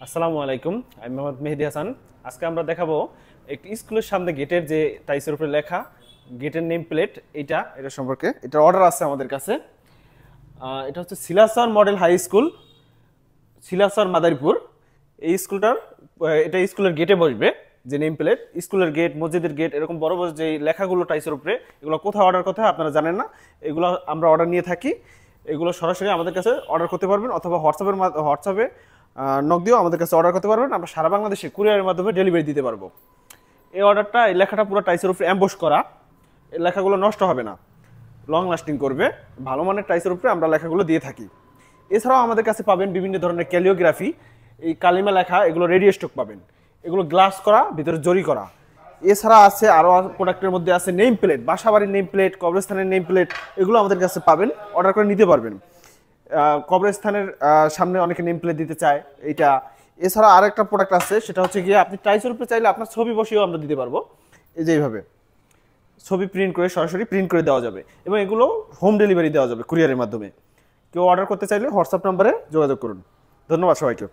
আসসালামু আলাইকুম, আমি মোহাম্মদ মেহেদি হাসান। আজকে আমরা দেখাবো একটি স্কুলের সামনে গেটের যে টাইলসের উপরে লেখা গেটের নেম প্লেট, এটা সম্পর্কে। এটার অর্ডার আছে আমাদের কাছে। এটা হচ্ছে সিলাসর মডেল হাই স্কুল, সিলাসর মাদারীপুর। এই স্কুলটার এটা স্কুলের গেটে বসবে যে নেম প্লেট, স্কুলের গেট, মসজিদের গেট, এরকম বড় বড় যে লেখাগুলো টাইলসের উপরে, এগুলো কোথায় অর্ডার করতে হয় আপনারা জানেন না। এগুলো আমরা অর্ডার নিয়ে থাকি। এগুলো সরাসরি আমাদের কাছে অর্ডার করতে পারবেন, অথবা হোয়াটসঅ্যাপে নক দিয়েও আমাদের কাছে অর্ডার করতে পারবেন। আমরা সারা বাংলাদেশে কুরিয়ারের মাধ্যমে ডেলিভারি দিতে পারবো। এই লেখাটা পুরো টাইসের উপরে অ্যাম্বস করা। এই লেখাগুলো নষ্ট হবে না, লং লাস্টিং করবে। ভালো মানের টাইসের উপরে আমরা লেখাগুলো দিয়ে থাকি। এছাড়াও আমাদের কাছে পাবেন বিভিন্ন ধরনের ক্যালিওগ্রাফি, এই কালিমা লেখা, এগুলো রেডি স্টক পাবেন। এগুলো গ্লাস করা, ভিতরে জরি করা। এছাড়া আছে আরও প্রোডাক্টের মধ্যে আছে নেম প্লেট, বাসাবাড়ির নেম প্লেট, কবরস্থানের নেম প্লেট, এগুলো আমাদের কাছে পাবেন, অর্ডার করে নিতে পারবেন। কবরস্থানের সামনে অনেকে নেম প্লেট দিতে চায় এইটা। এছাড়া আরেকটা প্রোডাক্ট আছে, সেটা হচ্ছে গিয়ে আপনি টাইসের উপরে চাইলে আপনার ছবি বসিয়েও আমরা দিতে পারবো। এই যে এইভাবে ছবি প্রিন্ট করে সরাসরি প্রিন্ট করে দেওয়া যাবে, এবং এগুলো হোম ডেলিভারি দেওয়া যাবে কুরিয়ারের মাধ্যমে। কেউ অর্ডার করতে চাইলে হোয়াটসঅ্যাপ নাম্বারে যোগাযোগ করুন। ধন্যবাদ সবাইকে।